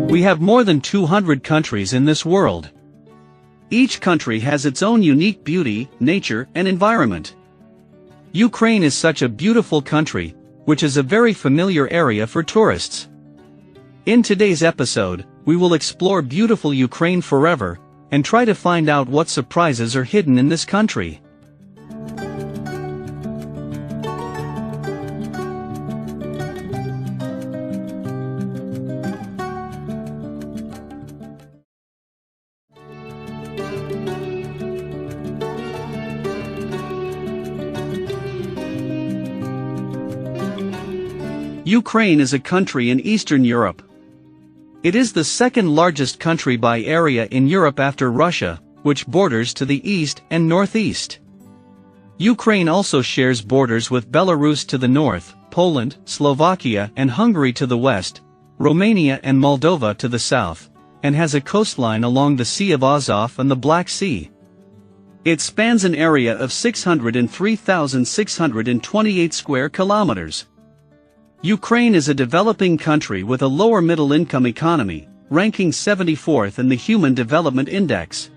We have more than 200 countries in this world. Each country has its own unique beauty, nature, and environment. Ukraine is such a beautiful country, which is a very familiar area for tourists. In today's episode, we will explore beautiful Ukraine forever, and try to find out what surprises are hidden in this country. Ukraine is a country in Eastern Europe. It is the second largest country by area in Europe after Russia, which borders to the east and northeast. Ukraine also shares borders with Belarus to the north, Poland, Slovakia and Hungary to the west, Romania and Moldova to the south, and has a coastline along the Sea of Azov and the Black Sea. It spans an area of 603,628 square kilometers. Ukraine is a developing country with a lower middle-income economy, ranking 74th in the Human Development Index.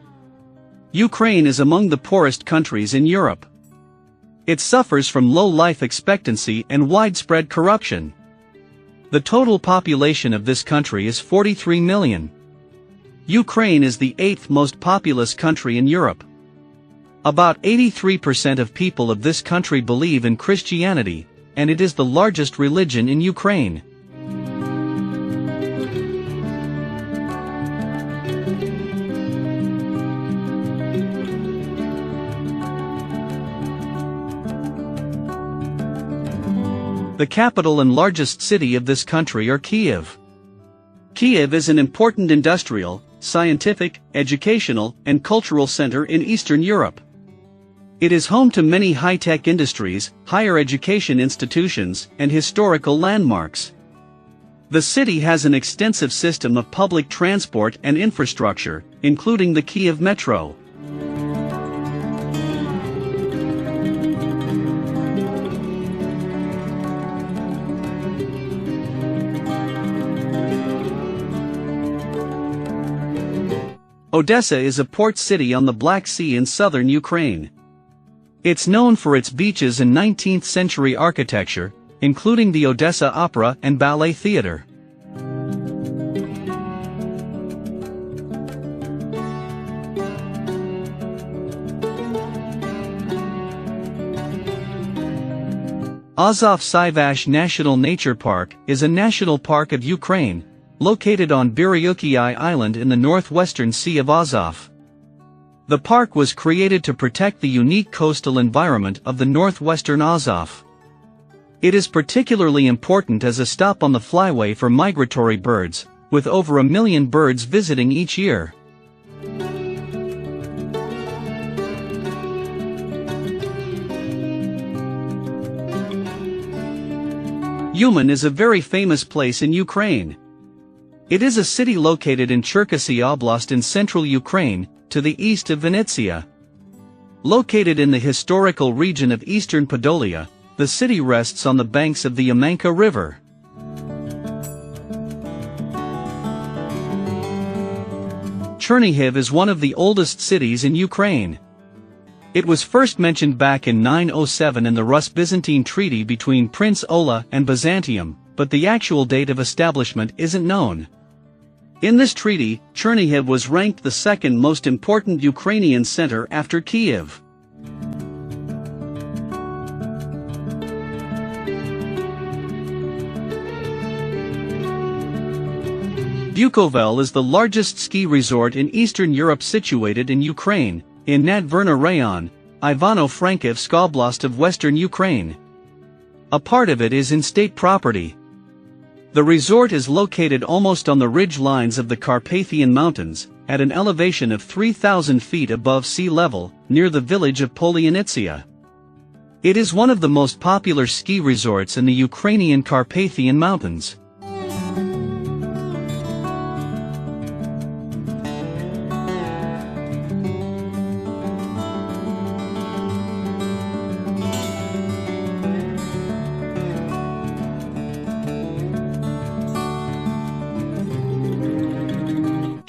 Ukraine is among the poorest countries in Europe. It suffers from low life expectancy and widespread corruption. The total population of this country is 43 million. Ukraine is the 8th most populous country in Europe. About 83% of people of this country believe in Christianity, and it is the largest religion in Ukraine. The capital and largest city of this country are Kyiv. Kyiv is an important industrial, scientific, educational, and cultural center in Eastern Europe. It is home to many high-tech industries, higher education institutions, and historical landmarks. The city has an extensive system of public transport and infrastructure, including the Kyiv Metro. Odessa is a port city on the Black Sea in southern Ukraine. It's known for its beaches and 19th-century architecture, including the Odessa Opera and Ballet Theatre. Azov-Sivash National Nature Park is a national park of Ukraine, located on Biryuki Island in the northwestern Sea of Azov. The park was created to protect the unique coastal environment of the northwestern Azov. It is particularly important as a stop on the flyway for migratory birds, with over 1 million birds visiting each year. Uman is a very famous place in Ukraine. It is a city located in Cherkasy Oblast in central Ukraine, to the east of Vinnytsia. Located in the historical region of eastern Podolia, the city rests on the banks of the Yamanka River. Chernihiv is one of the oldest cities in Ukraine. It was first mentioned back in 907 in the Rus-Byzantine treaty between Prince Ola and Byzantium, but the actual date of establishment isn't known. In this treaty, Chernihiv was ranked the second most important Ukrainian center after Kyiv. Bukovel is the largest ski resort in Eastern Europe situated in Ukraine, in Nadverna Rayon, Ivano-Frankivsk Oblast of Western Ukraine. A part of it is in state property. The resort is located almost on the ridge lines of the Carpathian Mountains, at an elevation of 3,000 feet above sea level, near the village of Polyanitsia. It is one of the most popular ski resorts in the Ukrainian Carpathian Mountains.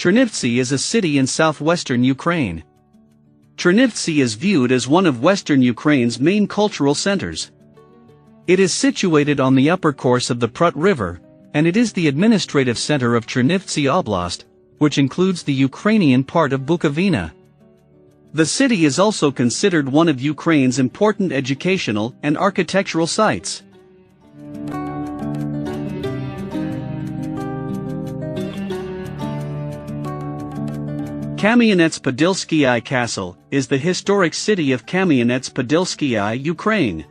Chernivtsi is a city in southwestern Ukraine. Chernivtsi is viewed as one of western Ukraine's main cultural centers. It is situated on the upper course of the Prut River, and it is the administrative center of Chernivtsi Oblast, which includes the Ukrainian part of Bukovina. The city is also considered one of Ukraine's important educational and architectural sites. Kamyanets-Podilskyi Castle is the historic city of Kamyanets-Podilskyi, Ukraine.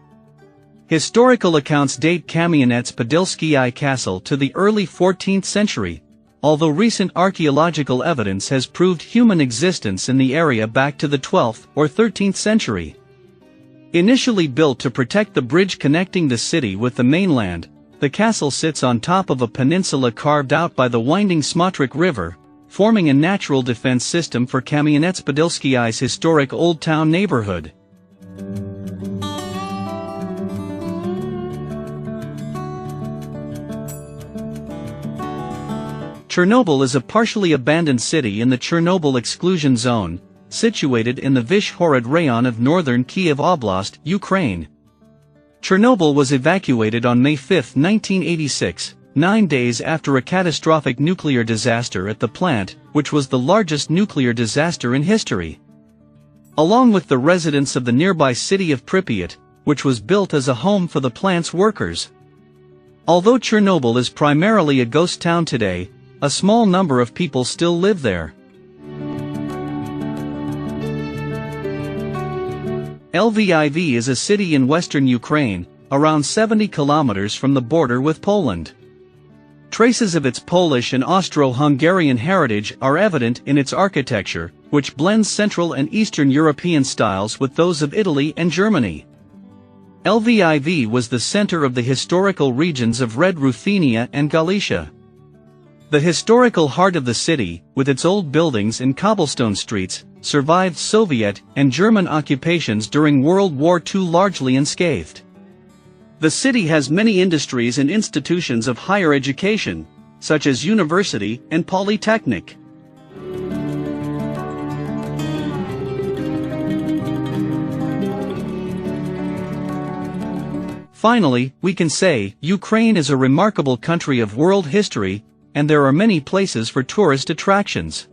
Historical accounts date Kamyanets-Podilskyi Castle to the early 14th century, although recent archaeological evidence has proved human existence in the area back to the 12th or 13th century. Initially built to protect the bridge connecting the city with the mainland, the castle sits on top of a peninsula carved out by the winding Smotrich River, forming a natural defense system for Kamyanets-Podilskyi's historic Old Town neighborhood. Chernobyl is a partially abandoned city in the Chernobyl exclusion zone, situated in the Vyshhorod rayon of northern Kyiv Oblast, Ukraine. Chernobyl was evacuated on May 5, 1986, 9 days after a catastrophic nuclear disaster at the plant, which was the largest nuclear disaster in history. Along with the residents of the nearby city of Pripyat, which was built as a home for the plant's workers. Although Chernobyl is primarily a ghost town today, a small number of people still live there. Lviv is a city in western Ukraine, around 70 kilometers from the border with Poland. Traces of its Polish and Austro-Hungarian heritage are evident in its architecture, which blends Central and Eastern European styles with those of Italy and Germany. Lviv was the center of the historical regions of Red Ruthenia and Galicia. The historical heart of the city, with its old buildings and cobblestone streets, survived Soviet and German occupations during World War II largely unscathed. The city has many industries and institutions of higher education, such as university and polytechnic. Finally, we can say, Ukraine is a remarkable country of world history, and there are many places for tourist attractions.